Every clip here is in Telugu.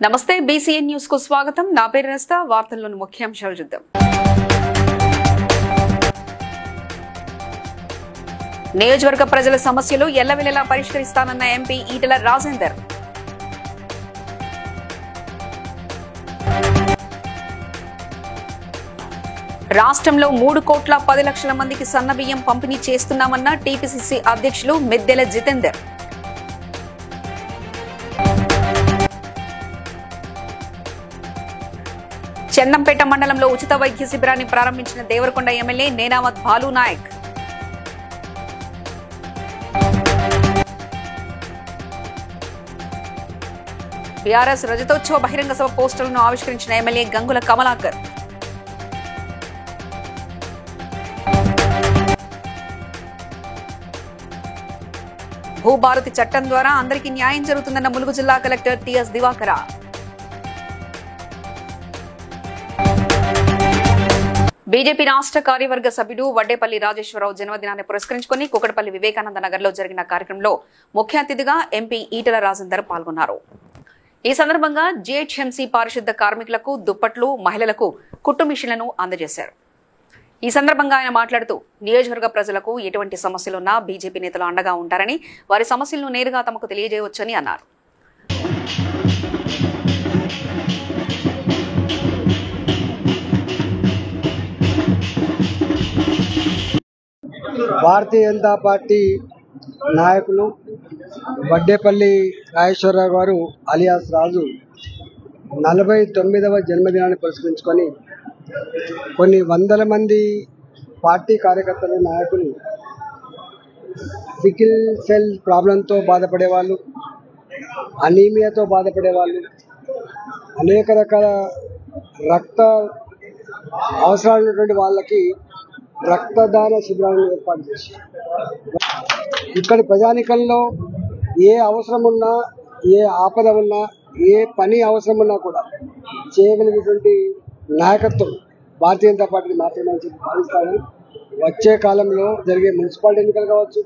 నమస్తే బీసీఎన్ న్యూస్ కు స్వాగతం. నా పేరు రస్తా. వార్తల్లోని ముఖ్యాంశాలు చూద్దాం. నియోజకవర్గ ప్రజల సమస్యలు ఎల్లవెల్లలా పరిష్కరిస్తానన్న ఎంపీ ఈటెల రాజేందర్. రాష్ట్రంలో 3,10,00,000 మందికి సన్నబియ్యం పంపిణీ చేస్తున్నామన్న టీపీసీసీ అధ్యక్షులు మెద్దెల జితేందర్. చందంపేట మండలంలో ఉచిత వైద్య శిబిరాన్ని ప్రారంభించిన దేవరకొండ ఎమ్మెల్యే నేనావత్ బాలు నాయక్. బీఆర్ఎస్ రజతోత్సవ బహిరంగ సభ పోస్టర్లను ఆవిష్కరించిన ఎమ్మెల్యే గంగుల కమలాకర్. భూభారతి చట్టం ద్వారా అందరికీ న్యాయం జరుగుతుందన్న ములుగు జిల్లా కలెక్టర్ టిఎస్ దివాకర. బీజేపీ రాష్ట్ర కార్యవర్గ సభ్యుడు వడ్డేపల్లి రాజేశ్వరరావు జన్మదినాన్ని పురస్కరించుకుని కూకట్పల్లి వివేకానంద నగర్ లో జరిగిన కార్యక్రమంలో ముఖ్య అతిథిగా ఎంపీ ఈటెల రాజేందర్ పాల్గొన్నారు. ఈ సందర్భంగా జీహెచ్ఎంసీ పారిశుద్ధ కార్మికులకు దుప్పట్లు, మహిళలకు కుట్టు మిషన్లను అందజేశారు. ఈ సందర్భంగా ఆయన మాట్లాడుతూ నియోజకవర్గ ప్రజలకు ఎటువంటి సమస్యలున్నా బీజేపీ నేతలు అండగా ఉంటారని, వారి సమస్యలను నేరుగా తమకు తెలియజేయవచ్చని అన్నారు. భారతీయ జనతా పార్టీ నాయకులు వడ్డేపల్లి రాజేశ్వరరావు గారు అలియాస్ రాజు 49వ జన్మదినాన్ని పురస్కరించుకొని కొన్ని వందల మంది పార్టీ కార్యకర్తలు, నాయకులు సికిల్ సెల్ ప్రాబ్లంతో బాధపడేవాళ్ళు, అనీమియాతో బాధపడేవాళ్ళు, అనేక రకాల రక్త అవసరాలు ఉన్నటువంటి వాళ్ళకి రక్తదాన శిబిరాలను ఏర్పాటు చేశారు. ఇక్కడి ప్రజానికంలో ఏ అవసరం ఉన్నా, ఏ ఆపద ఉన్నా, ఏ పని అవసరం ఉన్నా కూడా చేయగలిగేటువంటి నాయకత్వం భారతీయ జనతా పార్టీ మాత్రమే చెప్పి భావిస్తామని, వచ్చే కాలంలో జరిగే మున్సిపాలిటీ ఎన్నికలు కావచ్చు,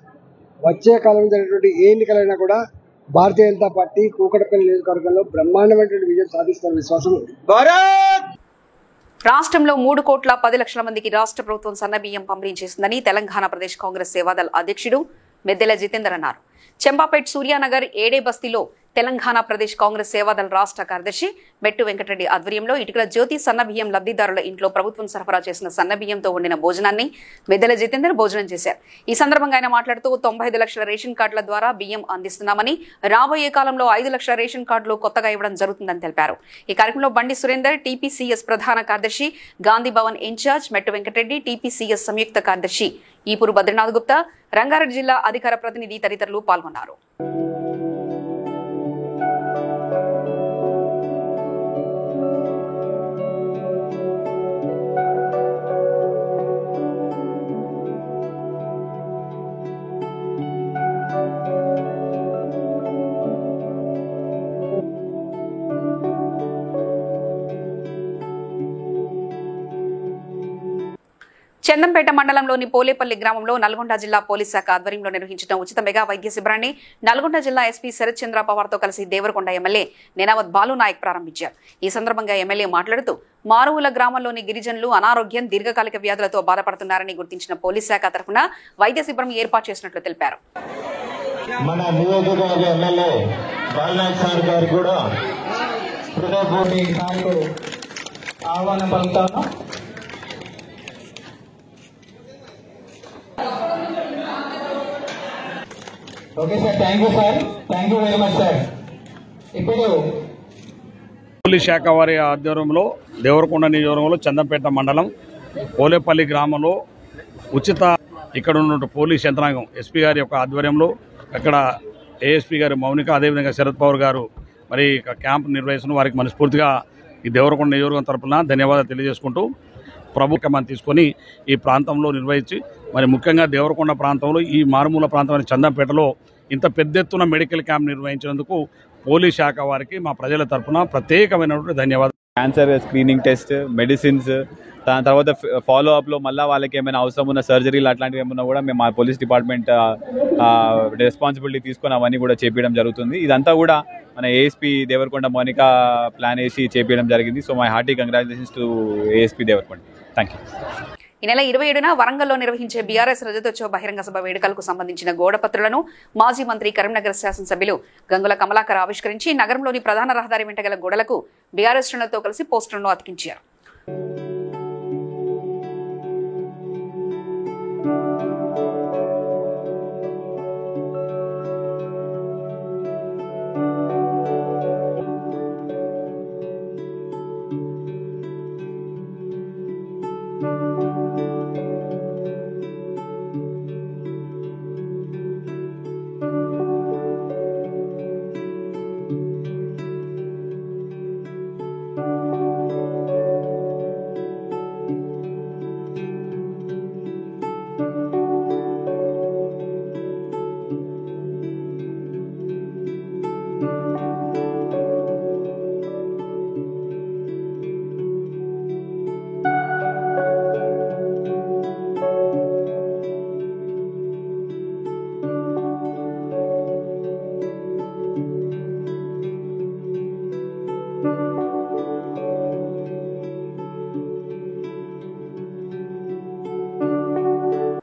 వచ్చే కాలంలో జరిగేటువంటి ఏ ఎన్నికలైనా కూడా భారతీయ జనతా పార్టీ కూకట్పల్లి నియోజకవర్గంలో బ్రహ్మాండమైనటువంటి విజయం సాధిస్తున్న విశ్వాసం ఉంది. రాష్ట్రంలో 3,10,00,000 మందికి రాష్ట్ర ప్రభుత్వం సన్నబియ్యం పంపిణీ చేసిందని తెలంగాణ ప్రదేశ్ కాంగ్రెస్ సేవాదళ్ అధ్యక్షుడు మెద్దెల జితేందర్ అన్నారు. చెంపాపేట్ సూర్యానగర్ ఏడే బస్తీలో తెలంగాణ ప్రదేశ్ కాంగ్రెస్ సేవాదళ్ రాష్ట్ర కార్యదర్శి మెట్టు వెంకటరెడ్డి ఆధ్వర్యంలో ఇటుకల జ్యోతి సన్నబియ్యం లబ్ధిదారుల ఇంట్లో ప్రభుత్వం సరఫరా చేసిన సన్నబియ్యంతో వండిన భోజనాన్ని మెద్దెల జితేందర్ భోజనం చేశారు. ఈ సందర్భంగా ఆయన మాట్లాడుతూ 95 లక్షల రేషన్ కార్డుల ద్వారా బియ్యం అందిస్తున్నామని, రాబోయే కాలంలో 5 లక్షల రేషన్ కార్డులు కొత్తగా ఇవ్వడం జరుగుతుందని తెలిపారు. ఈ కార్యక్రమంలో బండి సురేందర్, టీపీసీఎస్ ప్రధాన కార్యదర్శి, గాంధీ భవన్ ఇన్ఛార్జ్ మెట్టు వెంకటరెడ్డి, టీపీసీఎస్ సంయుక్త కార్యదర్శి ఈపూరు బద్రీనాథ్ గుప్తా, రంగారెడ్డి జిల్లా అధికార ప్రతినిధి తదితరులు పాల్గొన్నారు. చందంపేట మండలంలోని పోలేపల్లి గ్రామంలో నల్గొండ జిల్లా పోలీస్ శాఖ ఆధ్వర్యంలో నిర్వహించిన ఉచిత మెగా వైద్య శిబిరాన్ని నల్గొండ జిల్లా ఎస్పీ శరత్ చంద్ర పవార్తో కలిసి దేవరకొండ ఎమ్మెల్యే నేనావత్ బాలు నాయక్ ప్రారంభించారు. ఈ సందర్భంగా ఎమ్మెల్యే మాట్లాడుతూ మారువుల గ్రామంలోని గిరిజనులు అనారోగ్యం, దీర్ఘకాలిక వ్యాధులతో బాధపడుతున్నారని గుర్తించిన పోలీస్ శాఖ తరఫున వైద్య శిబిరం ఏర్పాటు చేసినట్లు తెలిపారు. మన నియోజకవర్గ ఎమ్మెల్యే బాలనాయక్ సార్ గారు కూడా హృదయపూర్వక ఆహ్వానం పలుకుతాను. Okay sir, thank you sir, thank you very much sir. ఇప్పుడు పోలీస్ శాఖ వారి ఆధ్వర్యంలో దేవరకొండ నియోజకవర్గంలో చందంపేట మండలం పోలేపల్లి గ్రామంలో ఉచిత ఇక్కడ ఉన్న పోలీస్ యంత్రాంగం ఎస్పీ గారి యొక్క ఆధ్వర్యంలో అక్కడ ఏఎస్పీ గారు మౌనిక, అదేవిధంగా శరత్ పవార్ గారు మరి క్యాంప్ నిర్వహిస్తున్న వారికి మనస్ఫూర్తిగా ఈ దేవరకొండ నియోజకవర్గం తరఫున ధన్యవాదాలు తెలియజేసుకుంటూ ప్రభుత్వం తీసుకొని ఈ ప్రాంతంలో నిర్వహించి మరి ముఖ్యంగా దేవరకొండ ప్రాంతంలో ఈ మారుమూల ప్రాంతమైన చందంపేటలో ఇంత పెద్ద ఎత్తున మెడికల్ క్యాంప్ నిర్వహించినందుకు పోలీస్ శాఖ వారికి మా ప్రజల తరఫున ప్రత్యేకమైనటువంటి ధన్యవాదాలు. క్యాన్సర్ స్క్రీనింగ్ టెస్ట్, మెడిసిన్స్, దాని తర్వాత ఫాలో అప్లో మళ్ళీ వాళ్ళకి ఏమైనా అవసరం ఉన్న సర్జరీలు అట్లాంటివి ఏమన్నా కూడా మేము మా పోలీస్ డిపార్ట్మెంట్ రెస్పాన్సిబిలిటీ తీసుకొని అవన్నీ కూడా చేపించడం జరుగుతుంది. ఇదంతా కూడా మన ఏఎస్పీ దేవరకొండ మోనికా ప్లాన్ వేసి చేపించడం జరిగింది. So my hearty congratulations to ASP Devarakonda. Thank you. ఈ నెల 27న వరంగల్లో నిర్వహించే బీఆర్ఎస్ రజతోత్సవ బహిరంగ సభ వేడుకలకు సంబంధించిన గోడపత్రులను మాజీ మంత్రి కరీంనగర్ శాసనసభ్యులు గంగుల కమలాకర్ ఆవిష్కరించి నగరంలోని ప్రధాన రహదారి వెంట గల గోడలకు బీఆర్ఎస్ శ్రేణులతో కలిసి పోస్టర్లను అతికించారు.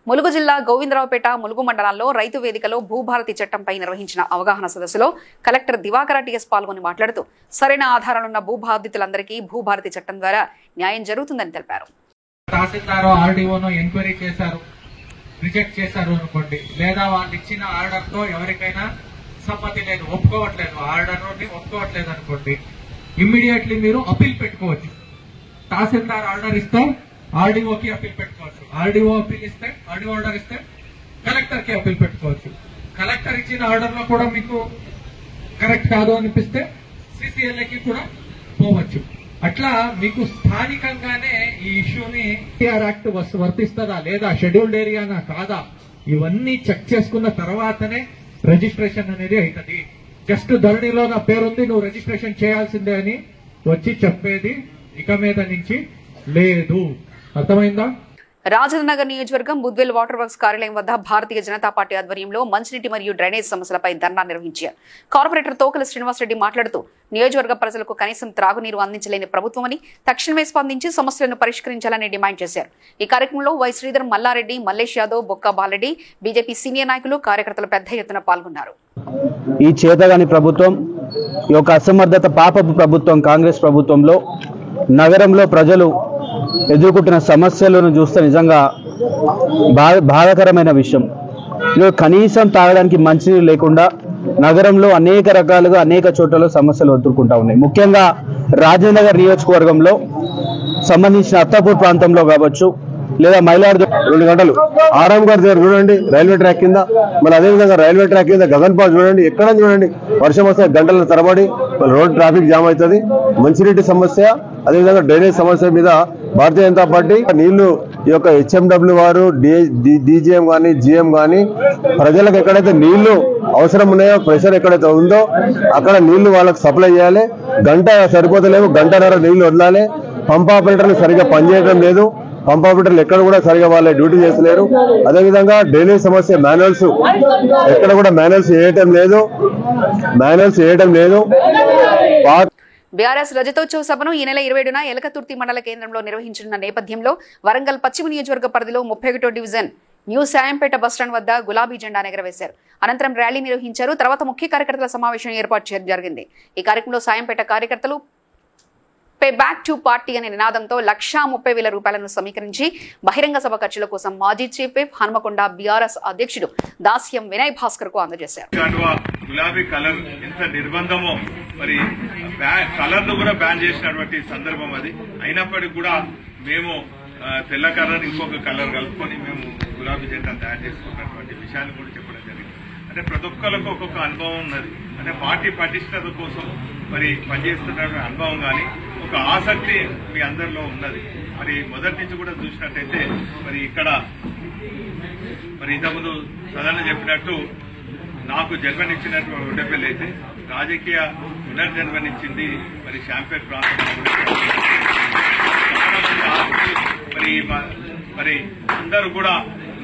ములుగు జిల్లా గోవిందరావుపేట ములుగు మండలాల్లో రైతు వేదికలో భూభారతి చట్టంపై నిర్వహించిన అవగాహన సదస్సులో కలెక్టర్ దివాకర టీఎస్ పాల్గొని మాట్లాడుతూ సరైన ఆధారాలున్న భూబాధితులందరికీ భూభారతి చట్టం ద్వారా న్యాయం జరుగుతుందని తెలిపారు. తహసీల్దార్ ఆర్డీఓను ఎంక్వైరీ చేశారు, రిజెక్ట్ చేశారు అనుకోండి, లేదా వాళ్ళు ఇచ్చిన ఆర్డర్ తో ఎవరికైనా సమ్మతి లేదు, ఒప్పుకోవట్లేదు, ఆర్డర్ ఒప్పుకోవట్లేదు అనుకోండి, ఇమ్మీడియట్లీ మీరు అప్పీల్ పెట్టుకోవచ్చు. తహసీల్దార్ ఆర్డర్ ఇస్తే ఆర్డీఓకి అప్పీల్ పెట్టుకోవచ్చు, ఆర్డీఓ అప్పీల్ ఇస్తే ఆర్డీఓ ఆర్డర్ ఇస్తే కలెక్టర్ కి అప్పీల్ పెట్టుకోవచ్చు. కలెక్టర్ ఇచ్చిన ఆర్డర్ లో కూడా మీకు కరెక్ట్ కాదు అనిపిస్తే సిసిఎల్ఏకి కూడా పోవచ్చు. అట్లా మీకు స్థానికంగానే ఈ ఇష్యూని టీఆర్ యాక్ట్ వర్తిస్తుందా లేదా, షెడ్యూల్డ్ ఏరియానా కాదా, ఇవన్నీ చెక్ చేసుకున్న తర్వాతనే రిజిస్ట్రేషన్ అనేది అవుతుంది. జస్ట్ ధరణిలో నా పేరుంది నువ్వు రిజిస్ట్రేషన్ చేయాల్సిందే అని వచ్చి చెప్పేది ఇక మీద నుంచి లేదు. అర్థమైందా? రాజేంద్రనగర్ నియోజకవర్గం బుద్వేల్ వాటర్ వర్క్స్ కార్యాలయం వద్ద భారతీయ జనతా పార్టీ ఆధ్వర్యంలో మంచినీటి మరియు డ్రైనేజ్ సమస్యలపై ధర్నా నిర్వహించారు. కార్పొరేటర్ తోకల శ్రీనివాసరెడ్డి మాట్లాడుతూ నియోజకవర్గ ప్రజలకు కనీసం త్రాగునీరు అందించలేని ప్రభుత్వమని తక్షణమే స్పందించి సమస్యలను పరిష్కరించాలని డిమాండ్ చేశారు. ఈ కార్యక్రమంలో వై శ్రీధర్, మల్లారెడ్డి, మల్లేష్ యాదవ్, బొక్క బాలరెడ్డి, బీజేపీ సీనియర్ నాయకులు, కార్యకర్తలు పెద్ద ఎత్తున పాల్గొన్నారు. ఈ చేతగాని ప్రభుత్వం, ఈ యొక్క అసమర్థత పాపపు ప్రభుత్వం కాంగ్రెస్ ప్రభుత్వంలో నగరంలో ప్రజలు ఎదుర్కొంటున్న సమస్యలను చూస్తే నిజంగా బాధాకరమైన విషయం. కనీసం తాగడానికి మంచినీరు లేకుండా నగరంలో అనేక రకాలుగా అనేక చోట్ల సమస్యలు ఎదుర్కొంటా ఉన్నాయి. ముఖ్యంగా రాజేంద్రనగర్ నియోజకవర్గంలో సంబంధించిన అత్తాపూర్ ప్రాంతంలో కావచ్చు, లేదా మైలార్దు 2 గంటలు ఆరాం గారి దగ్గర చూడండి, రైల్వే ట్రాక్ కింద, మళ్ళీ అదేవిధంగా రైల్వే ట్రాక్ కింద గగన్పాల్ చూడండి, ఎక్కడ చూడండి వర్షం వస్తే గంటల తరబడి రోడ్ ట్రాఫిక్ జామ్ అవుతుంది. మంచినీటి సమస్య, అదేవిధంగా డ్రైనేజ్ సమస్య మీద భారతీయ జనతా పార్టీ నీళ్లు ఈ యొక్క హెచ్ఎండబ్ల్యూ వారు, డీజీఎం కానీ జిఎం కానీ ప్రజలకు ఎక్కడైతే నీళ్లు అవసరం ఉన్నాయో, ప్రెషర్ ఎక్కడైతే ఉందో అక్కడ నీళ్లు వాళ్ళకి సప్లై చేయాలి. గంట సరిపోతలేవు, గంటన్నర నీళ్లు వదలాలి. పంప్ ఆపరేటర్లు సరిగ్గా పనిచేయడం లేదు, పంప్ ఆపరేటర్లు ఎక్కడ కూడా సరిగా వాళ్ళ డ్యూటీ చేస్తలేరు. అదేవిధంగా డ్రైనేజ్ సమస్య, మాన్యువల్స్ ఎక్కడ కూడా మాన్యువల్స్ వేయటం లేదు. బీఆర్ఎస్ రజతోత్సవ సభను ఈ నెల 27న ఎలకతుర్తి మండల కేంద్రంలో నిర్వహించనున్న నేపథ్యంలో వరంగల్ పశ్చిమ నియోజకవర్గ పరిధిలో 31వ డివిజన్ న్యూ సాయంపేట బస్టాండ్ వద్ద గులాబీ జెండా ఎగరవేశారు. అనంతరం ర్యాలీ నిర్వహించారు. తర్వాత ముఖ్య కార్యకర్తల సమావేశం ఏర్పాటు చేయడం జరిగింది. ఈ కార్యక్రమంలో సాయంపేట కార్యకర్తలు పే బ్యాక్ టు పార్టీ అనే నినాదంతో 1,30,000 రూపాయలను సమీకరించి బహిరంగ సభ ఖర్చుల కోసం మాజీ చీఫ్ విప్ హన్మకొండ బీఆర్ఎస్ అధ్యక్షుడు దాస్యం వినయ్ భాస్కర్ కు అందజేశారు. గులాబీ కలర్ ఎంత నిర్బంధమో, మరి కలర్ ను కూడా బ్యాన్ చేసినటువంటి సందర్భం అది. అయినప్పటికీ కూడా మేము తెల్ల కలర్ ఇంకొక కలర్ కలుపుకొని మేము గులాబీ జెండా తయారు చేసుకున్నటువంటి విషయాన్ని కూడా చెప్పడం జరిగింది. అంటే ప్రతి ఒక్కరికి ఒక్కొక్క అనుభవం ఉన్నది. అంటే పార్టీ పటిష్టత కోసం మరి పనిచేస్తున్న అనుభవం కానీ ఒక ఆసక్తి మీ అందరిలో ఉన్నది. మరి మొదటి నుంచి కూడా చూసినట్టయితే మరి ఇక్కడ మరి ఇంతకుముందు ప్రధాన చెప్పినట్టు నాకు జన్మనిచ్చినటువంటి ఒడ్డపల్లి అయితే రాజకీయ పునర్జన్మనిచ్చింది మరి శాంపేట్ ప్రాంతంలో. మరి అందరూ కూడా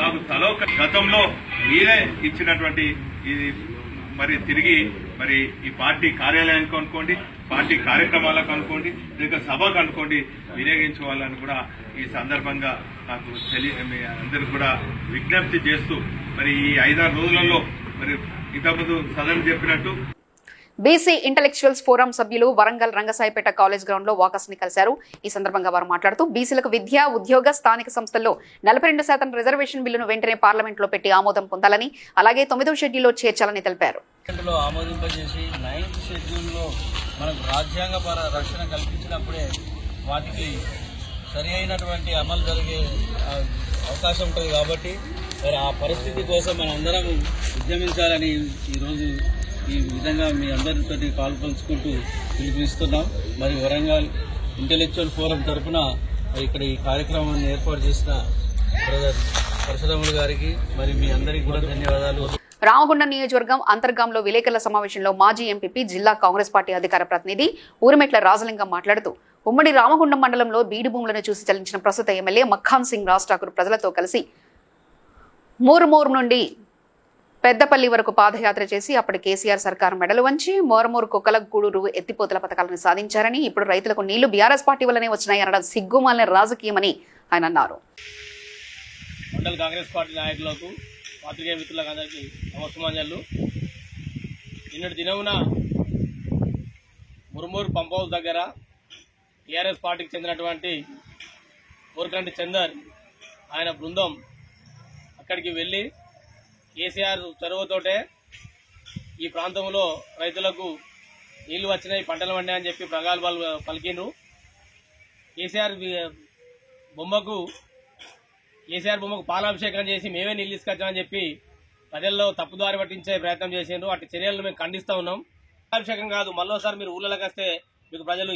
నాకు గతంలో మీరే ఇచ్చినటువంటి ఇది మరి తిరిగి మరి ఈ పార్టీ కార్యాలయానికి అనుకోండి, పార్టీ కార్యక్రమాలకు అనుకోండి, లేక సభకు అనుకోండి వినియోగించుకోవాలని కూడా ఈ సందర్భంగా నాకు మీ అందరూ కూడా విజ్ఞప్తి చేస్తూ మరి ఈ 5-6 రోజులలో మరి ఇంతకుముందు సదన్ చెప్పినట్టు బీసీ ఇంటెలెక్చువల్స్ ఫోరం సభ్యులు వరంగల్ రంగసాయిపేట కాలేజ్ గ్రౌండ్ లో వాకర్స్ ని కలిశారు. ఈ సందర్భంగా వారు మాట్లాడుతూ బీసీలకు విద్య, ఉద్యోగ, స్థానిక సంస్థల్లో 42% రిజర్వేషన్ బిల్లును వెంటనే పార్లమెంట్ లో పెట్టి ఆమోదం పొందాలని, అలాగే 9వ షెడ్యూల్లో చేర్చాలని తెలిపారు. ఆమోదింపజేసి 9th షెడ్యూల్లో మనకు రాజ్యాంగ రక్షణ కల్పించినప్పుడే వాటికి సరి అయినటువంటి అమలు జరిగే అవకాశం ఉంటుంది. కాబట్టి మరి ఆ పరిస్థితి కోసం మనందరం ఉద్యమించాలని ఈరోజు ఈ విధంగా మీ అందరితో పాల్పంచుకుంటూ పిలుపునిస్తున్నాం. మరి వరంగల్ ఇంటెలెక్చువల్ ఫోరం తరఫున ఇక్కడ ఈ కార్యక్రమాన్ని ఏర్పాటు చేసిన బ్రదర్ పరశురాములు గారికి మరి మీ అందరికీ కూడా ధన్యవాదాలు. రామగుండం నియోజకవర్గం అంతర్గాంలో విలేకరుల సమావేశంలో మాజీ ఎంపీపీ, జిల్లా కాంగ్రెస్ పార్టీ అధికార ప్రతినిధి ఊరిమెట్ల రాజలింగం మాట్లాడుతూ ఉమ్మడి రామగుండం మండలంలో బీడు భూములను చూసి చలించిన ప్రస్తుత ఎమ్మెల్యే మఖాన్ సింగ్ రాజ్ ఠాకూర్ ప్రజలతో కలిసి మూరుమూరు నుండి పెద్దపల్లి వరకు పాదయాత్ర చేసి అప్పటి కేసీఆర్ సర్కారు మెడలు వంచి మోరమూరు కుక్కలగూడూరు ఎత్తిపోతల పథకాలను సాధించారని, ఇప్పుడు రైతులకు నీళ్లు బీఆర్ఎస్ పార్టీ వల్లనే వచ్చినాయనడం సిగ్గుమాలిన రాజకీయమని ఆయన అన్నారు. మండల కాంగ్రెస్ పార్టీ నాయకులకు, పాత్రికేయ మిత్రులకు అందరికీ నమస్కారాలు. నిన్నటి దినమున మురుమూరు పంప్ హౌస్ దగ్గర టీఆర్ఎస్ పార్టీకి చెందినటువంటి కోరకంటి చందర్ ఆయన బృందం అక్కడికి వెళ్లి కేసీఆర్ చొరవతోటే ఈ ప్రాంతంలో రైతులకు నీళ్లు వచ్చినాయి, పంటలు పండాయని చెప్పి ప్రగల్భాలు పలికిండ్రు. కేసీఆర్ బొమ్మకు పాలాభిషేకం చేసి మేమే నీళ్ళు తీసుకొచ్చామని చెప్పి ప్రజల్లో తప్పుదారి పట్టించే ప్రయత్నం చేసిండ్రు. అటు చర్యలను మేము ఖండిస్తా ఉన్నాం. పాలాభిషేకం కాదు, మళ్ళోసారి మీరు ఊళ్ళలోకి వస్తే మీకు ప్రజలు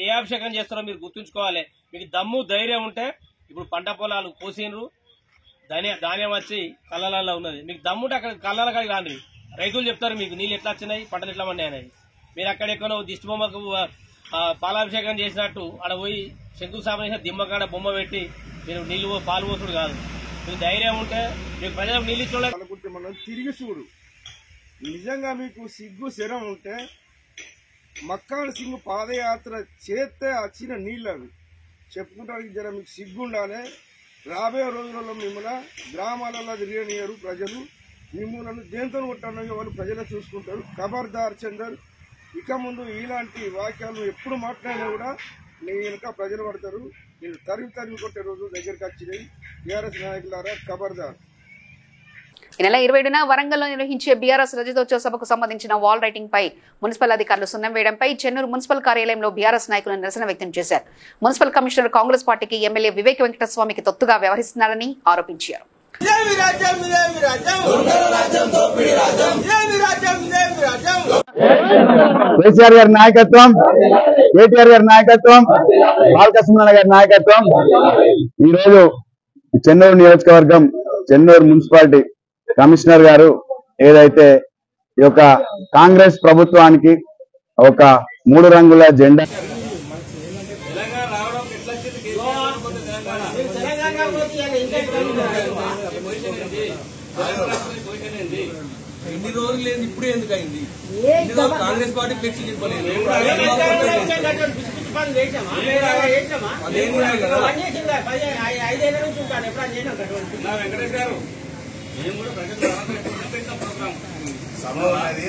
ఏ అభిషేకం చేస్తారో మీరు గుర్తుంచుకోవాలి. మీకు దమ్ము ధైర్యం ఉంటే ఇప్పుడు పంట పొలాలు కోసిండ్రు, ధాన్యం వచ్చి కళ్ళలలో ఉన్నది. మీకు దమ్ముంటే అక్కడ కళ్ళల కాడికి రాండి, రైతులు చెప్తారు మీకు నీళ్ళు ఎట్లా వచ్చినాయి, పంటలు ఎట్లా పండాయి అనేది. మీరు అక్కడెక్కడో దిష్టి బొమ్మకు పాలాభిషేకం చేసినట్టు ఆడ పోయి శంకుస్థాపన చేసిన దిమ్మకాడ బొమ్మ పెట్టి మీరు నీళ్లు పాలు పోసుడు కాదు. మీకు ధైర్యం ఉంటే మీకు ప్రజలకు నీళ్ళు ఇచ్చుకుంటే మనం తిరిగి చూడు. నిజంగా మీకు సిగ్గు శరం ఉంటే మక్కాన్ సింగ్ పాదయాత్ర చేస్తే వచ్చిన నీళ్ళు అవి చెప్పుకుంటానికి జర మీకు సిగ్గు ఉండాలి. రాబోయే రోజులలో మిమ్మల్ని గ్రామాలలో తిరగనియరు ప్రజలు, మిమ్మల్ని దేంతో కొట్టడానికి వాళ్ళు ప్రజలు చూసుకుంటారు. ఖబర్దార్ చందర్, ఇక ముందు ఇలాంటి వాక్యాలు ఎప్పుడు మాట్లాడినా కూడా నీ వెనుక ప్రజలు పడతారు. నేను తరిమి కొట్టే రోజు దగ్గరికి వచ్చినాయి. టీఆర్ఎస్ నాయకులారా ఖబర్దార్. ఈ నెల 27న వరంగల్లో నిర్వహించే బీఆర్ఎస్ రజతోత్సవ సభకు సంబంధించిన వాల్ రైటింగ్ పై మున్సిపల్ అధికారులు సున్నం వేయడంపై చెన్నూరు మున్సిపల్ కార్యాలయంలో బీఆర్ఎస్ నాయకులు నిరసన వ్యక్తం చేశారు. మున్సిపల్ కమిషనర్ కాంగ్రెస్ పార్టీకి ఎమ్మెల్యే వివేక్ వెంకటస్వామికి తొత్తుగా వ్యవహరిస్తున్నారని ఆరోపించారు. కేసీఆర్ గారి నాయకత్వం, కేటీఆర్ గారి నాయకత్వం, బాలకృష్ణ గారి నాయకత్వం ఈరోజు చెన్నూరు నియోజకవర్గం, చెన్నూరు మున్సిపాలిటీ కమిషనర్ గారు ఏదైతే ఈ యొక్క కాంగ్రెస్ ప్రభుత్వానికి ఒక 3 రంగుల జెండా ఎన్ని రోజులు లేదు, ఇప్పుడు ఎందుకు అయింది? కాంగ్రెస్ పార్టీ ఫ్లెక్సీ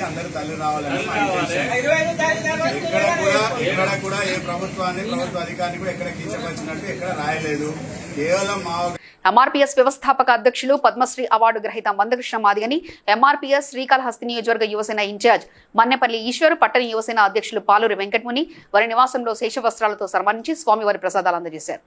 అందరూ తల్లి రావాలని ఎక్కడ కూడా ఏ ప్రభుత్వ అధికారిని కూడా ఎక్కడ కించపరిచినట్టు ఎక్కడ రాయలేదు. కేవలం మా ఎంఆర్పీఎస్ వ్యవస్థాపక అధ్యక్షులు పద్మశ్రీ అవార్డు గ్రహీత మందకృష్ణ మాదిగని, ఎంఆర్పీఎస్ శ్రీకాళహస్తి నియోజకవర్గ యువసేన ఇన్ఛార్జ్ మన్నెపల్లి ఈశ్వర్, పట్టణ యువసేన అధ్యక్షులు పాలూరి వెంకటముని వారి నివాసంలో శేషవస్త్రాలతో సన్మానించి స్వామివారి ప్రసాదాలు అందజేశారు.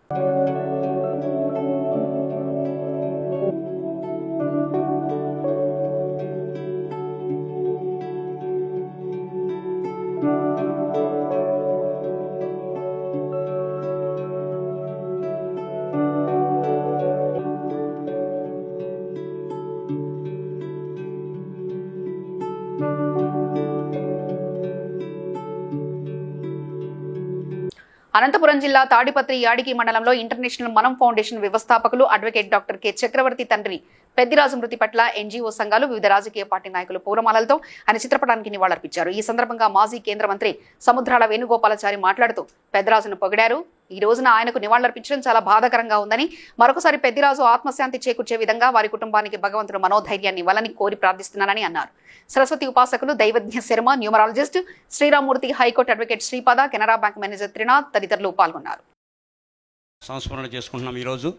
అనంతపురం జిల్లా తాడిపత్రి యాడికి మండలంలో ఇంటర్నేషనల్ మనం ఫౌండేషన్ వ్యవస్థాపకులు అడ్వకేట్ డాక్టర్ కె చక్రవర్తి తండ్రి పెద్దిరాజు మృతి పట్ల ఎన్జీఓ సంఘాలు వివిధ రాజకీయ పార్టీ నాయకులు పూలమాలలతో ఆయన చిత్రపటానికి నివాళులర్పించారు. ఈ సందర్భంగా మాజీ కేంద్ర మంత్రి సముద్రాల వేణుగోపాలాచారి మాట్లాడుతూ పెద్దిరాజును పొగిడారు. ఈ రోజున ఆయనకు నివాళులర్పించడం చాలా బాధాకరంగా ఉందని, మరొకసారి పెద్దిరాజు ఆత్మశాంతి చేకూర్చే విధంగా వారి కుటుంబానికి భగవంతుడు మనోధైర్యాన్ని ఇవ్వాలని కోరి ప్రార్థిస్తున్నానని అన్నారు. సరస్వతి ఉపాసకులు దైవజ్ఞ Sharma, numerologist Sriramurthy, high court advocate Sripada, Canara bank manager Trinath తదితరులు పాల్గొన్నారు. సంస్మరణ చేసుకుంటున్నాం. ఈరోజు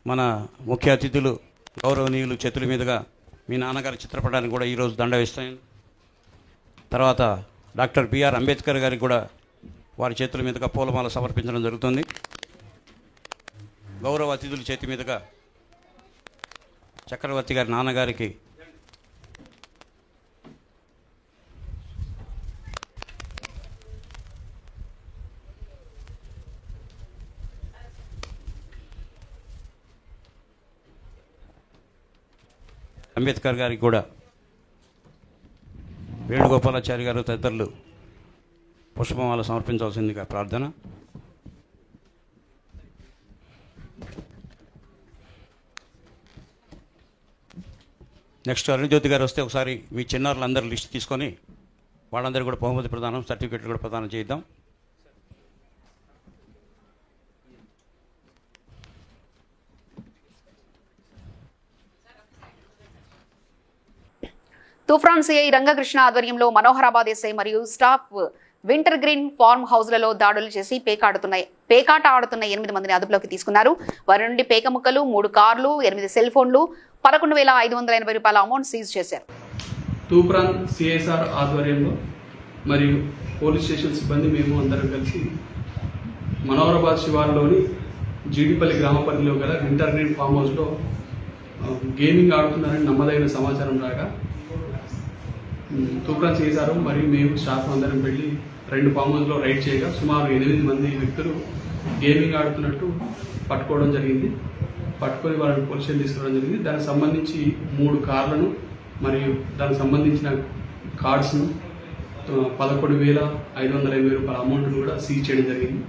మన ముఖ్య అతిథులు గౌరవనీయులు చేతుల మీదుగా మీ నాన్నగారి చిత్రపటానికి కూడా ఈరోజు దండ వేస్తాను. తర్వాత డాక్టర్ బిఆర్ అంబేద్కర్ గారికి కూడా వారి చేతుల మీదుగా పూలమాల సమర్పించడం జరుగుతుంది. గౌరవ అతిథుల చేతి మీదుగా చక్రవర్తి గారి నాన్నగారికి అంబేద్కర్ గారికి కూడా వేణుగోపాలాచారి గారు తదితరులు పుష్పమాల సమర్పించాల్సిందిగా ప్రార్థన. నెక్స్ట్ అరుణ్జ్యోతి గారు వస్తే ఒకసారి మీ చిన్నారులందరూ లిస్ట్ తీసుకొని వాళ్ళందరూ కూడా బహుమతి ప్రదానం, సర్టిఫికెట్లు కూడా ప్రదానం చేద్దాం. తూఫాన్ సిఐ రంగకృష్ణ ఆధ్వర్యంలో మనోహరాబాద్ ఎస్ఐ మరియు స్టాఫ్ వింటర్ గ్రీన్ ఫార్మ్ హౌస్లలో దాడులు చేసి పేకాట ఆడుతున్న 8 మందిని అదుపులోకి తీసుకున్నారు. వారి నుండి పేక ముక్కలు, 3 కార్లు, 8 సెల్ ఫోన్లు, 11,580 రూపాయల అమౌంట్ సీజ్ చేశారు. తూఫాన్ సిఐసార్ ఆధ్వర్యంలో మరియు పోలీస్ స్టేషన్ సిబ్బంది మేము అందరం కలిసి మనోహరాబాద్ శివార్లోని జీడిపల్లి గ్రామ పరిధిలో గల వింటర్ గ్రీన్ ఫామ్ హౌస్లో గేమింగ్ ఆడుతున్నారని నమ్మదైన సమాచారం రాగా తూఫాన్ చేశారు. మరియు మేము స్టాఫ్ అందరం వెళ్ళి 2 ఫామ్ హౌస్లో రైడ్ చేయగా సుమారు 8 మంది వ్యక్తులు గేమింగ్ ఆడుతున్నట్టు పట్టుకోవడం జరిగింది. పట్టుకొని వాళ్ళని పోలీస్ స్టేషన్ తీసుకురావడం జరిగింది. దానికి సంబంధించి 3 కార్లను మరియు దానికి సంబంధించిన కార్డ్స్ను 11,580 రూపాయల అమౌంట్ను కూడా సీజ్ చేయడం జరిగింది.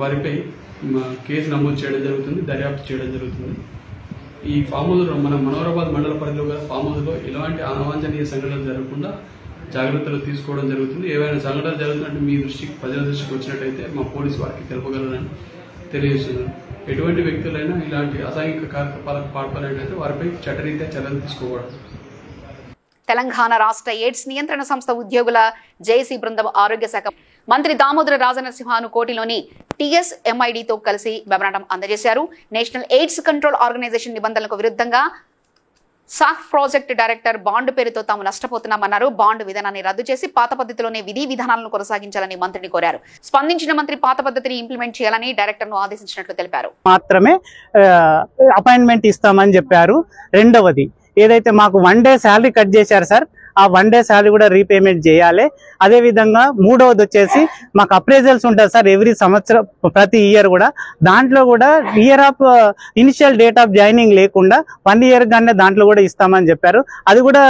వారిపై కేసు నమోదు చేయడం జరుగుతుంది, దర్యాప్తు చేయడం జరుగుతుంది. ఈ ఫామ్ హౌస్లో మన మనోహరాబాద్ మండల పరిధిలో గల ఫామ్ హౌస్లో ఎలాంటి అవాంఛనీయ సంఘటనలు జరగకుండా జాగ్రత్తలు తీసుకోవడం జరుగుతుంది. ఏవైనా సంఘటనలు జరుగుతున్నట్టు మీ దృష్టికి, ప్రజల దృష్టికి వచ్చినట్టయితే మా పోలీసు వారికి తెలుపగలరని తెలియజేస్తున్నాను. ఎటువంటి వ్యక్తులైనా ఇలాంటి అసాంఘిక కార్యకలాపాలకు పాల్పడినట్లయితే వారిపై చట్టరీత్యా చర్యలు తీసుకోవడం. తెలంగాణ రాష్ట్ర ఎయిడ్స్ నియంత్రణ సంస్థ ఉద్యోగుల జేఏసీ బృందం ఆరోగ్య శాఖ మంత్రి దామోదర రాజనరసింహను కోటిలోని టీఎస్ఎంఐడితో కలిసి మెమరాండం అందజేశారు. నేషనల్ ఎయిడ్స్ కంట్రోల్ ఆర్గనైజేషన్ నిబంధనలకు విరుద్ధంగా సాఫ్ ప్రాజెక్ట్ డైరెక్టర్ బాండ్ పేరుతో తాము నష్టపోతున్నామన్నారు. బాండ్ విధానాన్ని రద్దు చేసి పాత పద్ధతిలోనే విధి విధానాలను కొనసాగించాలని మంత్రిని కోరారు. స్పందించిన మంత్రి పాత పద్ధతిని ఇంప్లిమెంట్ చేయాలని డైరెక్టర్ను ఆదేశించినట్లు తెలిపారు. మాత్రమే అపాయింట్మెంట్ ఇస్తామని చెప్పారు. రెండవది ఏదైతే మాకు 1 డే శాలరీ కట్ చేశారు సార్, ఆ 1 డే శాలరీ కూడా రీపేమెంట్ చేయాలి. అదేవిధంగా మూడవది వచ్చేసి మాకు అప్రైజల్స్ ఉంటుంది సార్ ఎవ్రీ సంవత్సరం, ప్రతి ఇయర్ కూడా. దాంట్లో కూడా year of initial date of joining లేకుండా 1 ఇయర్ గానే దాంట్లో కూడా ఇస్తామని చెప్పారు. అది కూడా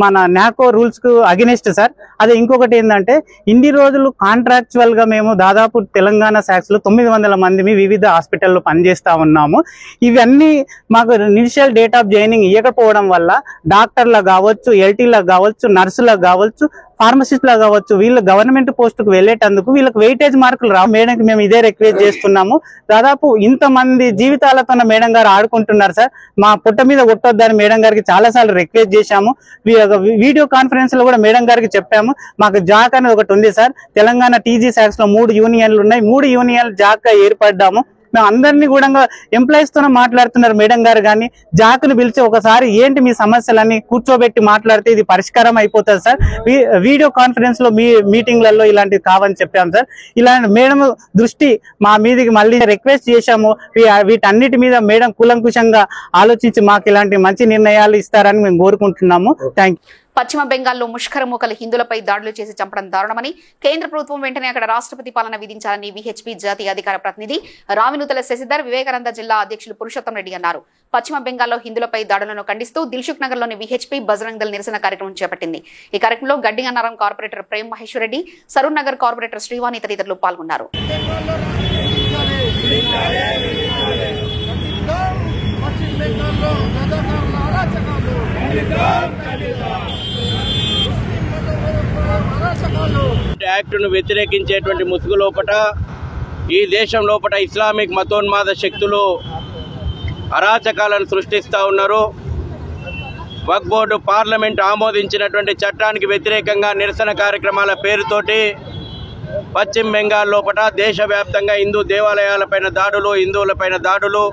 మన నాకో రూల్స్ కు అగెనిస్ట్ సార్. అదే ఇంకొకటి ఏంటంటే ఇన్ని రోజులు కాంట్రాక్చువల్ గా మేము దాదాపు తెలంగాణ శాఖలో 900 మంది వివిధ హాస్పిటల్లో పనిచేస్తా ఉన్నాము. ఇవన్నీ మాకు ఇనిషియల్ డేట్ ఆఫ్ జాయినింగ్ ఇవ్వకపోవడం వల్ల డాక్టర్లకు కావచ్చు, ఎల్టీలకు కావచ్చు, నర్సులకు కావచ్చు, ఫార్మసిస్టులకు కావచ్చు, వీళ్ళు గవర్నమెంట్ పోస్టుకు వెళ్లేటందుకు వీళ్ళకి వెయిటేజ్ మార్కులు రావు. మేడంకి మేము ఇదే రిక్వెస్ట్ చేస్తున్నాము. దాదాపు ఇంతమంది జీవితాలతో మేడం గారు ఆడుకుంటున్నారు సార్. మా పుట్ట మీద కొట్టొద్దని మేడం గారికి చాలా సార్లు రిక్వెస్ట్ చేశాము. వీడియో కాన్ఫరెన్స్ లో కూడా మేడం గారికి చెప్పాము. మాకు జాక్ అనేది ఒకటి ఉంది సార్. తెలంగాణ టీజీ శాక్స్ లో 3 యూనియన్లు ఉన్నాయి. 3 యూనియన్లు జాక్ గా ఏర్పడ్డాము. మేము అందరినీ కూడా ఎంప్లాయీస్ తోనే మాట్లాడుతున్నారు మేడం గారు. కానీ జాకును పిలిచి ఒకసారి ఏంటి మీ సమస్యలన్నీ కూర్చోబెట్టి మాట్లాడితే ఇది పరిష్కారం అయిపోతుంది సార్. వీడియో కాన్ఫరెన్స్ లో మీటింగ్లలో ఇలాంటివి కావని చెప్పాము సార్. ఇలాంటి మేడం దృష్టి మా మీదకి మళ్ళీ రిక్వెస్ట్ చేశాము. వీటన్నిటి మీద మేడం కూలంకుషంగా ఆలోచించి మాకు ఇలాంటి మంచి నిర్ణయాలు ఇస్తారని మేము కోరుకుంటున్నాము. Thank you. పశ్చిమ బెంగాల్లో ముష్కర మూకలు హిందువులపై దాడులు చేసి చంపడం దారుణమని కేంద్ర ప్రభుత్వం వెంటనే అక్కడ రాష్ట్రపతి పాలన విధించాలని విహెచ్పి జాతీయ అధికార ప్రతినిధి రావినూతల శశిధర్ వివేకానంద జిల్లా అధ్యక్షులు పురుషోత్తం రెడ్డి అన్నారు. పశ్చిమ బెంగాల్లో హిందువులపై దాడులను ఖండిస్తూ దిల్సుఖ్ నగర్ లోని విహెచ్పి బజరంగ్ దళ్ నిరసన కార్యక్రమం చేపట్టింది. ఈ కార్యక్రమంలో గడ్డి అన్నారం కార్పొరేటర్ ప్రేమ్ మహేశ్వర్ రెడ్డి, సరూర్ నగర్ కార్పొరేటర్ శ్రీవాణి తదితరులు పాల్గొన్నారు. యాక్టును వ్యతిరేకించేటువంటి ముసుగు లోపట ఈ దేశం లోపల ఇస్లామిక్ మతోన్మాద శక్తులు అరాచకాలను సృష్టిస్తూ ఉన్నారు. వక్ఫ్ బోర్డు పార్లమెంట్ ఆమోదించినటువంటి చట్టానికి వ్యతిరేకంగా నిరసన కార్యక్రమాల పేరుతోటి పశ్చిమ బెంగాల్ లోపల దేశవ్యాప్తంగా హిందూ దేవాలయాలపైన దాడులు, హిందువులపైన దాడులు,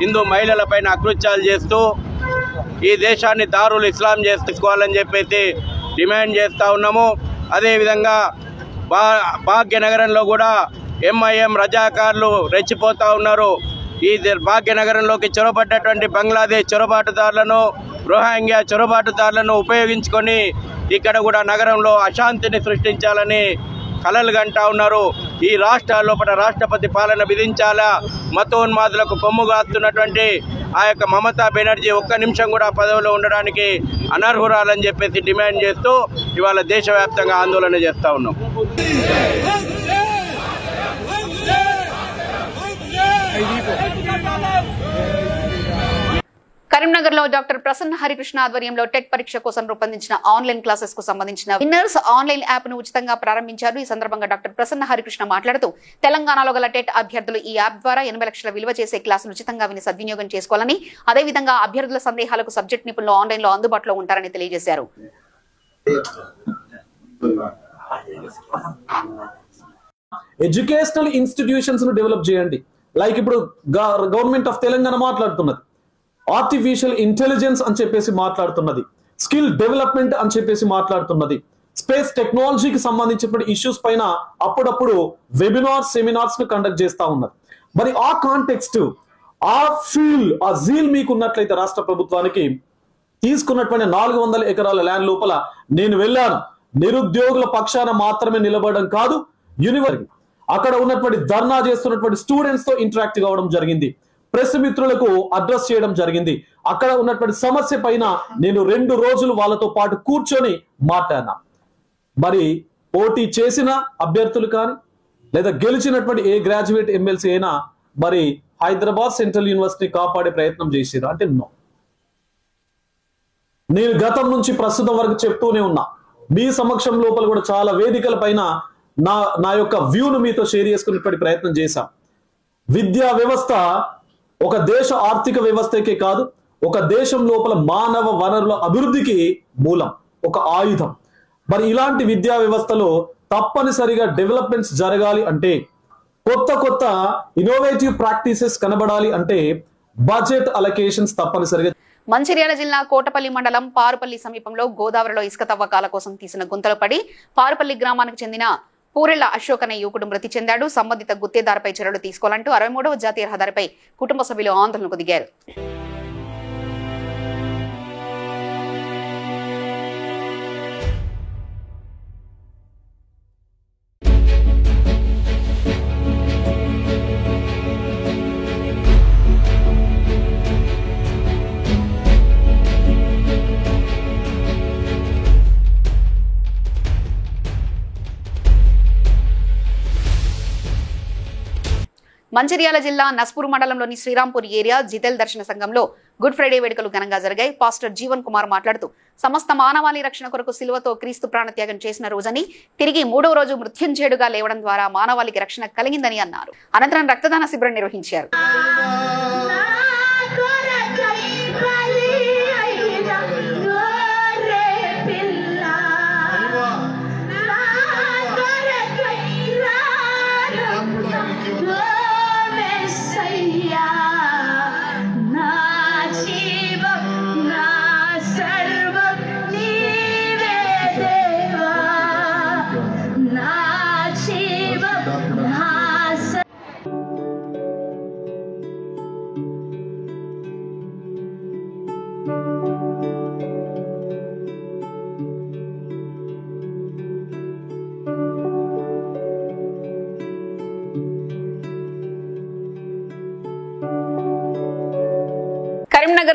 హిందూ మహిళలపైన అకృత్యాలు చేస్తూ ఈ దేశాన్ని దారులు ఇస్లాం చేసుకోవాలని చెప్పేసి డిమాండ్ చేస్తూ ఉన్నాము. అదేవిధంగా భాగ్యనగరంలో కూడా ఎంఐఎం రజాకార్లు రెచ్చిపోతూ ఉన్నారు. ఈ భాగ్యనగరంలోకి చొరబడ్డటువంటి బంగ్లాదేశ్ చొరబాటుదారులను, రోహింగ్యా చొరబాటుదారులను ఉపయోగించుకొని ఇక్కడ కూడా నగరంలో అశాంతిని సృష్టించాలని కలలు గంటా ఉన్నారు. ఈ రాష్ట్రాల లోపల రాష్ట్రపతి పాలన విధించాలా, మతోన్మాదులకు కొమ్ముగాస్తున్నటువంటి ఆ యొక్క మమతా బెనర్జీ ఒక్క నిమిషం కూడా పదవిలో ఉండడానికి అనర్హురాలని చెప్పేసి డిమాండ్ చేస్తూ ఇవాళ దేశవ్యాప్తంగా ఆందోళన చేస్తూ ఉన్నాం. కరీంనగర్ లో డాక్టర్ ప్రసన్న హరికృష్ణ ఆధ్వర్యంలో టెట్ పరీక్ష కోసం రూపొందించిన ఆన్లైన్ క్లాసెస్ కు సంబంధించిన విన్నర్స్ ఆన్లైన్ యాప్ ను ఉచితంగా ప్రారంభించారు. ఈ సందర్భంగా డాక్టర్ ప్రసన్న హరికృష్ణ మాట్లాడుతూ తెలంగాణలో గల టెట్ అభ్యర్థులు ఈ యాప్ ద్వారా 80 లక్షల విలువ చేసే క్లాసులు ఉచితంగా విని సద్వినియోగం చేసుకోవాలని, అదేవిధంగా అభ్యర్థుల సందేహాలకు సబ్జెక్ట్ నిపుణులు ఆన్లైన్ లో అందుబాటులో ఉంటారని తెలియజేశారు. ఎడ్యుకేషనల్ ఇన్స్టిట్యూషన్స్ ను డెవలప్ చేయండి. లైక్ ఇప్పుడు గవర్నమెంట్ ఆఫ్ తెలంగాణ మాట్లాడుతున్నది, ఆర్టిఫిషియల్ ఇంటెలిజెన్స్ అని చెప్పేసి మాట్లాడుతున్నది, స్కిల్ డెవలప్మెంట్ అని చెప్పేసి మాట్లాడుతున్నది, స్పేస్ టెక్నాలజీకి సంబంధించిన ఇష్యూస్ పైన అప్పుడప్పుడు వెబినార్స్, సెమినార్స్ ను కండక్ట్ చేస్తా ఉన్నది. మరి ఆ కాంటెక్స్ట్, ఆ ఫీల్, ఆ జీల్ మీకు ఉన్నట్లయితే రాష్ట్ర ప్రభుత్వానికి తీసుకున్నటువంటి 400 ఎకరాల ల్యాండ్ లోపల నేను వెళ్ళాను. నిరుద్యోగుల పక్షాన మాత్రమే నిలబడడం కాదు, యూనివర్సిటీ అక్కడ ఉన్నటువంటి ధర్నా చేస్తున్నటువంటి స్టూడెంట్స్ తో ఇంటరాక్ట్ కావడం జరిగింది, ప్రెస్ మిత్రులకు అడ్రస్ చేయడం జరిగింది. అక్కడ ఉన్నటువంటి సమస్య పైన నేను 2 రోజులు వాళ్ళతో పాటు కూర్చొని మాట్లాడినా. మరి పోటీ చేసిన అభ్యర్థులు కానీ లేదా గెలిచినటువంటి ఏ గ్రాడ్యుయేట్ ఎమ్మెల్సీ అయినా మరి హైదరాబాద్ సెంట్రల్ యూనివర్సిటీ కాపాడే ప్రయత్నం చేసిరా అంటే నో. నేను గతం నుంచి ప్రస్తుతం వరకు చెప్తూనే ఉన్నా, మీ సమక్షం లోపల కూడా చాలా వేదికల పైన నా యొక్క వ్యూను మీతో షేర్ చేసుకునేటువంటి ప్రయత్నం చేశాం. విద్యా వ్యవస్థ ఒక దేశ ఆర్థిక వ్యవస్థకే కాదు, ఒక దేశం లోపల మానవ వనరుల అభివృద్ధికి మూలం, ఒక ఆయుధం. మరి ఇలాంటి విద్యా వ్యవస్థలో తప్పనిసరిగా డెవలప్మెంట్స్ జరగాలి అంటే, కొత్త ఇన్నోవేటివ్ ప్రాక్టీసెస్ కనబడాలి అంటే బడ్జెట్ అలొకేషన్స్ తప్పనిసరిగా. మంచిర్యాల జిల్లా కోటపల్లి మండలం పారుపల్లి సమీపంలో గోదావరిలో ఇసుక తవ్వకాల కోసం తీసిన గుంతలు పడి పారుపల్లి గ్రామానికి చెందిన పూరెళ్ల అశోక్ అనే యువకుడు మృతి చెందాడు. సంబంధిత గుత్తేదారుపై చర్యలు తీసుకోవాలంటూ 63వ జాతీయ రహదారిపై కుటుంబ సభ్యులు ఆందోళనకు దిగారు. మంచిర్యాల జిల్లా నస్పూర్ మండలంలోని శ్రీరాంపూర్ ఏరియా జితెల్ దర్శన సంఘంలో గుడ్ ఫ్రైడే వేడుకలు ఘనంగా జరిగాయి. పాస్టర్ జీవన్ కుమార్ మాట్లాడుతూ సమస్త మానవాళి రక్షణ కొరకు సిలువతో క్రీస్తు ప్రాణత్యాగం చేసిన రోజని, తిరిగి 3వ రోజు మృత్యుంజయుడుగా లేవడం ద్వారా మానవాళికి రక్షణ కలిగిందని అన్నారు. అనంతరం రక్తదాన శిబిరం నిర్వహించారు.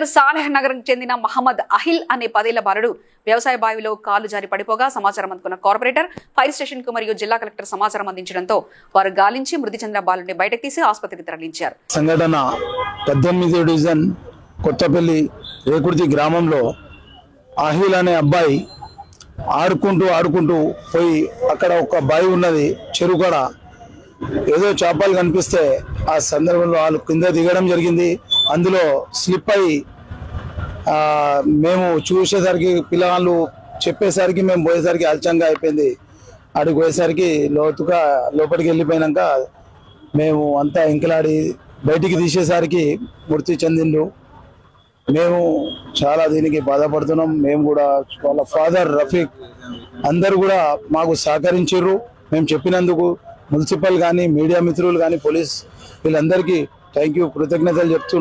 కరీంనగర్ సాలెహ్ నగర్ చెందిన మహమ్మద్ అహిల్ అనే 10 ఏళ్ల బాలుడు వ్యవసాయ బావిలో కాలు జారి పడిపోగా సమాచారం అందుకున్న కార్పొరేటర్ ఫైర్ స్టేషన్ కు మరియు జిల్లా కలెక్టర్ సమాచారం అందించడంతో వారు గాలించి మృతి చెందిన బాలుడిని బయటకు తీసి ఆసుపత్రికి తరలించారు. సంఘటన 18వ డివిజన్ కొత్తపల్లి రేకుర్తి గ్రామంలో అహిల్ అనే అబ్బాయి ఆడుకుంటూ పోయి అక్కడ ఒక బావి ఉన్నది, చెరువు కాడ ఏదో చేపలు కనిపిస్తే ఆ సందర్భంలో వాళ్ళు కింద దిగడం జరిగింది. అందులో స్లిప్ అయ్యి మేము చూసేసరికి పిల్లవాళ్ళు చెప్పేసరికి మేము పోయేసరికి ఆలస్యంగా అయిపోయింది. అడిగి పోయేసరికి లోతుగా లోపలికి వెళ్ళిపోయినాక మేము అంతా ఇంకలాడి బయటికి తీసేసరికి మృతి చెందిండు. మేము చాలా దీనికి బాధపడుతున్నాం. మేము కూడా వాళ్ళ ఫాదర్ రఫీక్ అందరు కూడా మాకు సహకరించారు. మేము చెప్పినందుకు మున్సిపల్ కానీ మీడియా మిత్రులు కానీ పోలీస్ వీళ్ళందరికీ థ్యాంక్ యూ, కృతజ్ఞతలు చెప్తూ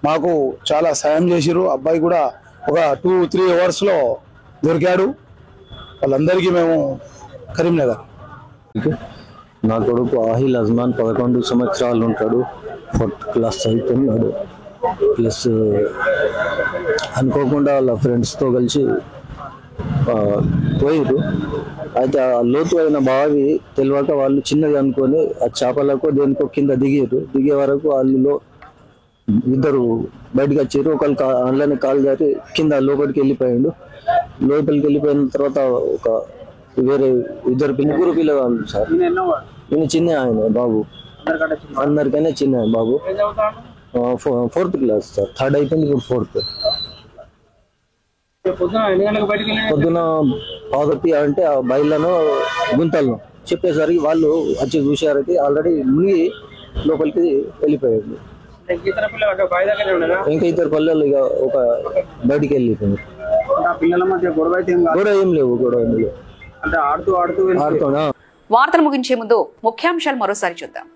మాకు చాలా సాయం చేసిరు. అబ్బాయి కూడా ఒక 2-3 అవర్స్లో దొరికాడు. వాళ్ళందరికీ మేము కరీంనగర్. నా కొడుకు ఆహిల్ అజ్మాన్ 11 సంవత్సరాలు ఉంటాడు, 4th క్లాస్ చదువుతున్నాడు. ప్లస్ అనుకోకుండా వాళ్ళ ఫ్రెండ్స్తో కలిసి పోయారు. అయితే ఆ లోతు అయిన బావి తెలియక వాళ్ళు చిన్నది అనుకొని ఆ చేపలకు దేనికో కింద దిగే వరకు వాళ్ళు ఇద్దరు బయటకు వచ్చారు. ఒకళ్ళు అందులోనే కాలు జారి కింద లోపలికి వెళ్ళిపోయాడు. లోపలికి వెళ్ళిపోయిన తర్వాత ఒక వేరే ముగ్గురు పిల్లగాళ్ళు సార్. ఈయన చిన్న ఆయన బాబు, అందరికైనా చిన్న బాబు, 4th క్లాస్ సార్. 3rd అయిపోయింది, ఇప్పుడు 4th. పొద్దున పాదపి అంటే ఆ బయళ్ళను గుంతలను చెప్పేసరికి వాళ్ళు వచ్చి చూసారకి ఆల్రెడీ మునిగి లోపలికి వెళ్ళిపోయాడు. ఇంకా ఇద్దరు పిల్లలు ఇక ఒక బయటికి వెళ్ళిపోయారు. గొడవ ఏం లేవు. ఆడుతున్నా. వార్తలు ముగించే ముందు ముఖ్యాంశాలు మరోసారి చూద్దాం.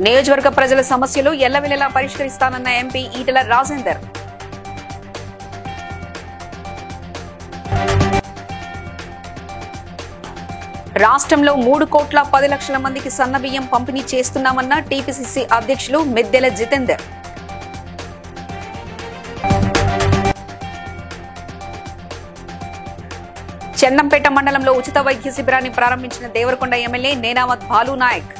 నియోజకవర్గ ప్రజల సమస్యలు ఎల్లవెల్లలా పరిష్కరిస్తానన్న ఎంపీ ఈటెల రాజేందర్. రాష్ట్రంలో 3,10,00,000 మందికి సన్నబియ్యం పంపిణీ చేస్తున్నామన్న టీపీసీసీ అధ్యక్షులు మెద్దెల జితేందర్. చందంపేట మండలంలో ఉచిత వైద్య శిబిరాన్ని ప్రారంభించిన దేవరకొండ ఎమ్మెల్యే నేనావత్ బాలు నాయక్.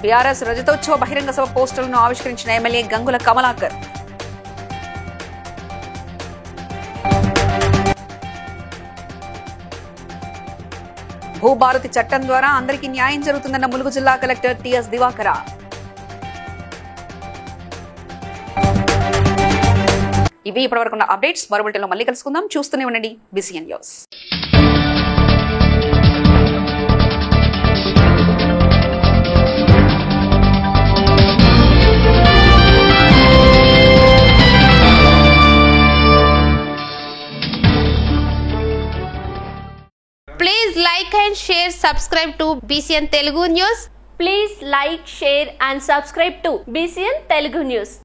బీఆర్ఎస్ రజతోత్సవ బహిరంగ సభ పోస్టర్లను ఆవిష్కరించిన ఎమ్మెల్యే గంగుల కమలాకర్. భూభారతి చట్టం ద్వారా అందరికీ న్యాయం జరుగుతుందన్న ములుగు జిల్లా కలెక్టర్ టిఎస్ దివాకర. ఇవి ఇప్పటివరకున్న అప్డేట్స్. మరో బులెటిన్లో మళ్ళీ కలుసుకుందాం. చూస్తూనే ఉండండి BCN news. Please like and share, subscribe to BCN Telugu News. Please like, share and subscribe to BCN Telugu News.